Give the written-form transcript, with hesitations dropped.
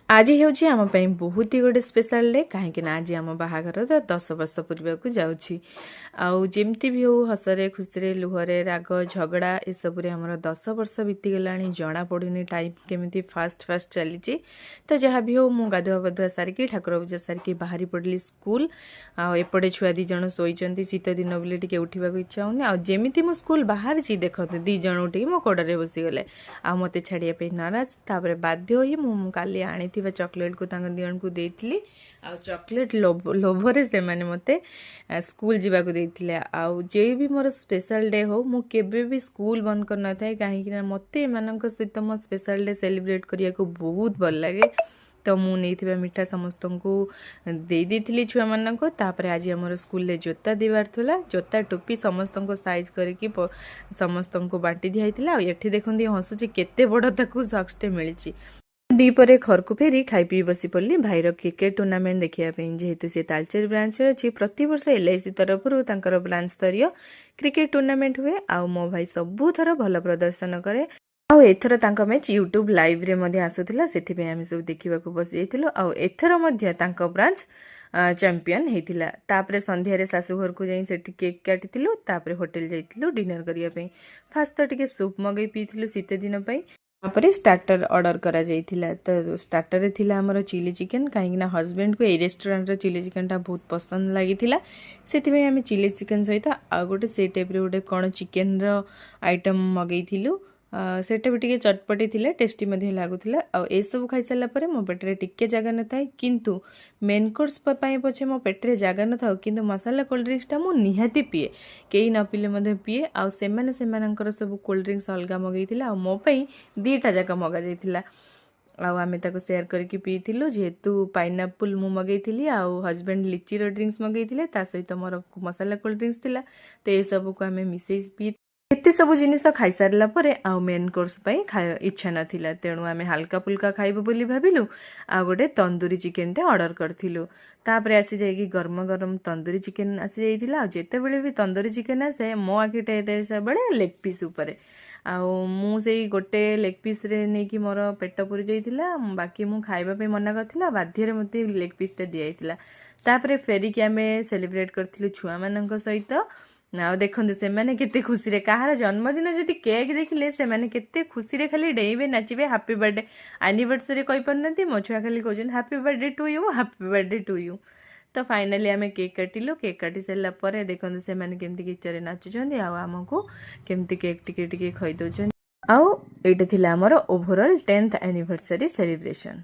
आज ହେଉଛି ଆମ ପାଇଁ ବହୁତ ହି ଗୋଟେ ସ୍ପେଶାଲ ଡେ କାହିଁକି ନା ଆଜି ଆମ ବାହାଘର 10 ବର୍ଷ ପୂର୍ବକୁ ଯାଉଛି। ଆଉ ଯେମିତି ବି ହଉ ହସରେ ଖୁସିରେ ଲୁହରେ ରାଗ ଝଗଡ଼ା ଏସବୁରେ ଆମର 10 ବର୍ଷ ବିତିଗଲାଣି ଜଣାପଡ଼ୁନି ଟାଇମ୍ କେମିତି ଫାଷ୍ଟ ଚାଲିଛି। ତ ଯାହା ବି ହଉ ମୁଁ ଗାଧୁଆ ପାଧୁଆ ସାରିକି ଠାକୁର ପୂଜା ସାରିକି ବାହାରି ପଡ଼ିଲି ସ୍କୁଲ। ଆଉ ଏପଟେ ଛୁଆ 2 ଜଣ ଶୋଇଛନ୍ତି ଶୀତ ଦିନ ବୋଲି ଟିକେ ଉଠିବାକୁ ଇଚ୍ଛା ହେଉନି। ଆଉ ଯେମିତି ମୁଁ ସ୍କୁଲ ବାହାରିଛି ଦେଖନ୍ତୁ 2 ଜଣ ଉଠିକି ମୋ କୋଡ଼ରେ ବସିଗଲେ ଆଉ ମୋତେ ଛାଡ଼ିବା ପାଇଁ ନାରାଜ। ତାପରେ ବାଧ୍ୟ ହୋଇ ମୁଁ କାଲି ଆଣିଥିବା ଚକୋଲେଟ୍କୁ ତାଙ୍କ 2 ଜଣଙ୍କୁ ଦେଇଥିଲି। ଆଉ ଚକୋଲେଟ୍ ଲୋଭରେ ସେମାନେ ମୋତେ ସ୍କୁଲ ଯିବାକୁ ଦେଇଥିଲେ। ଆଉ ଯେ ବି ମୋର ସ୍ପେଶାଲ ଡେ ହଉ ମୁଁ କେବେ ବି ସ୍କୁଲ ବନ୍ଦ କରିନଥାଏ କାହିଁକିନା ମୋତେ ଏମାନଙ୍କ ସହିତ ମୋ ସ୍ପେଶାଲ ଡେ ସେଲିବ୍ରେଟ୍ କରିବାକୁ ବହୁତ ଭଲ ଲାଗେ। ତ ମୁଁ ନେଇଥିବା ମିଠା ସମସ୍ତଙ୍କୁ ଦେଇଥିଲି ଛୁଆମାନଙ୍କୁ। ତାପରେ ଆଜି ଆମର ସ୍କୁଲରେ ଜୋତା ଦେବାର ଥିଲା। ଜୋତା ଟୋପି ସମସ୍ତଙ୍କୁ ସାଇଜ୍ କରିକି ସମସ୍ତଙ୍କୁ ବାଣ୍ଟି ଦିଆହେଇଥିଲା। ଆଉ ଏଠି ଦେଖନ୍ତି ହସୁଛି କେତେ ବଡ଼ ତାକୁ ସକ୍ସଟେ ମିଳିଛି। ଦ୍ୱିପରେ ଘରକୁ ଫେରି ଖାଇ ପିଇ ବସି ପଡ଼ିଲି ଭାଇର କ୍ରିକେଟ ଟୁର୍ଣ୍ଣାମେଣ୍ଟ ଦେଖିବା ପାଇଁ। ଯେହେତୁ ସେ ତାଳଚେର ବ୍ରାଞ୍ଚରେ ଅଛି ପ୍ରତିବର୍ଷ LIC ତରଫରୁ ତାଙ୍କର ବ୍ରାଞ୍ଚ ସ୍ତରୀୟ କ୍ରିକେଟ ଟୁର୍ଣ୍ଣାମେଣ୍ଟ ହୁଏ। ଆଉ ମୋ ଭାଇ ସବୁଥର ଭଲ ପ୍ରଦର୍ଶନ କରେ। ଆଉ ଏଥର ତାଙ୍କ ମ୍ୟାଚ୍ ୟୁଟ୍ୟୁବ ଲାଇଭ୍ରେ ମଧ୍ୟ ଆସୁଥିଲା, ସେଥିପାଇଁ ଆମେ ସବୁ ଦେଖିବାକୁ ବସିଯାଇଥିଲୁ। ଆଉ ଏଥର ମଧ୍ୟ ତାଙ୍କ ବ୍ରାଞ୍ଚ ଚାମ୍ପିୟନ ହେଇଥିଲା। ତାପରେ ସନ୍ଧ୍ୟାରେ ଶାଶୁ ଘରକୁ ଯାଇ ସେଠି କେକ୍ କାଟିଥିଲୁ। ତାପରେ ହୋଟେଲ ଯାଇଥିଲୁ ଡିନର କରିବା ପାଇଁ। ଫାଷ୍ଟ ତ ଟିକେ ସୁପ୍ ମଗାଇ ପିଇଥିଲୁ ଶୀତ ଦିନ ପାଇଁ। ତାପରେ ଷ୍ଟାର୍ଟର ଅର୍ଡ଼ର କରାଯାଇଥିଲା। ତ ଷ୍ଟାର୍ଟରରେ ଥିଲା ଆମର ଚିଲି ଚିକେନ୍ କାହିଁକିନା ହଜବେଣ୍ଡକୁ ଏଇ ରେଷ୍ଟୁରାଣ୍ଟର ଚିଲି ଚିକେନ୍ଟା ବହୁତ ପସନ୍ଦ ଲାଗିଥିଲା। ସେଥିପାଇଁ ଆମେ ଚିଲି ଚିକେନ୍ ସହିତ ଆଉ ଗୋଟେ ସେଇ ଟାଇପ୍ର ଗୋଟେ କ'ଣ ଚିକେନ୍ର ଆଇଟମ୍ ମଗେଇଥିଲୁ। ସେଇଟା ବି ଟିକେ ଚଟପଟି ଥିଲା, ଟେଷ୍ଟି ମଧ୍ୟ ଲାଗୁଥିଲା। ଆଉ ଏସବୁ ଖାଇସାରିଲା ପରେ ମୋ ପେଟରେ ଟିକେ ଜାଗା ନଥାଏ, କିନ୍ତୁ ମେନ୍ କୋର୍ସ ପାଇଁ ପଛେ ମୋ ପେଟରେ ଜାଗା ନଥାଉ କିନ୍ତୁ ମସଲା କୋଲ୍ଡ ଡ୍ରିଙ୍କ୍ସଟା ମୁଁ ନିହାତି ପିଏ। କେହି ନ ପିଇଲେ ମଧ୍ୟ ପିଏ। ଆଉ ସେମାନେ ସେମାନଙ୍କର ସବୁ କୋଲ୍ଡ ଡ୍ରିଙ୍କ୍ସ ଅଲଗା ମଗେଇଥିଲେ ଆଉ ମୋ ପାଇଁ 2ଟା ଯାକ ମଗାଯାଇଥିଲା। ଆଉ ଆମେ ତାକୁ ସେୟାର କରିକି ପିଇଥିଲୁ। ଯେହେତୁ ପାଇନାପଲ୍ ମୁଁ ମଗେଇଥିଲି ଆଉ ହଜବେଣ୍ଡ ଲିଚିର ଡ୍ରିଙ୍କ୍ସ ମଗେଇଥିଲେ, ତା ସହିତ ମୋର ମସଲା କୋଲ୍ଡ ଡ୍ରିଙ୍କ୍ସ ଥିଲା। ତ ଏସବୁକୁ ଆମେ ମିଶେଇ ପିଇ ଏତେ ସବୁ ଜିନିଷ ଖାଇସାରିଲା ପରେ ଆଉ ମେନ୍ କୋର୍ସ ପାଇଁ ଇଚ୍ଛା ନଥିଲା। ତେଣୁ ଆମେ ହାଲକା ଫୁଲକା ଖାଇବୁ ବୋଲି ଭାବିଲୁ ଆଉ ଗୋଟେ ତନ୍ଦୁରୀ ଚିକେନଟେ ଅର୍ଡ଼ର କରିଥିଲୁ। ତାପରେ ଆସି ଯାଇକି ଗରମ ଗରମ ତନ୍ଦୁରୀ ଚିକେନ୍ ଆସିଯାଇଥିଲା। ଆଉ ଯେତେବେଳେ ବି ତନ୍ଦୁରୀ ଚିକେନ୍ ଆସେ ମୋ ଆଖିଟା ଏତେ ସବୁବେଳେ ଲେଗ୍ ପିସ୍ ଉପରେ। ଆଉ ମୁଁ ସେଇ ଗୋଟେ ଲେଗ୍ ପିସ୍ରେ ନେଇକି ମୋର ପେଟ ପୁରି ଯାଇଥିଲା। ବାକି ମୁଁ ଖାଇବା ପାଇଁ ମନା କରିଥିଲା, ବାଧ୍ୟରେ ମୋତେ ଲେଗ୍ ପିସ୍ଟା ଦିଆଯାଇଥିଲା। ତାପରେ ଫେରିକି ଆମେ ସେଲିବ୍ରେଟ୍ କରିଥିଲୁ ଛୁଆମାନଙ୍କ ସହିତ। ଆଉ ଦେଖନ୍ତୁ ସେମାନେ କେତେ ଖୁସିରେ, କାହାର ଜନ୍ମଦିନ ଯଦି କେକ୍ ଦେଖିଲେ ସେମାନେ କେତେ ଖୁସିରେ ଖାଲି ଡେଇଁବେ ନାଚିବେ ହାପି ବାର୍ଥଡେ ଆନିଭର୍ସରୀ କହିପାରୁନାହାନ୍ତି। ମୋ ଛୁଆ ଖାଲି କହୁଛନ୍ତି happy birthday to you, happy birthday to you. ତ ଫାଇନାଲି ଆମେ କେକ୍ କାଟିଲୁ। କେକ୍ କାଟି ସାରିଲା ପରେ ଦେଖନ୍ତୁ ସେମାନେ କେମିତି ଗୀତରେ ନାଚୁଛନ୍ତି ଆଉ ଆମକୁ କେମିତି କେକ୍ ଟିକେ ଟିକେ ଖୋଇ ଦେଉଛନ୍ତି। ଆଉ ଏଇଟା ଥିଲା ଆମର ଓଭରଅଲ୍ 10th ଆନିଭର୍ସରୀ ସେଲିବ୍ରେସନ୍।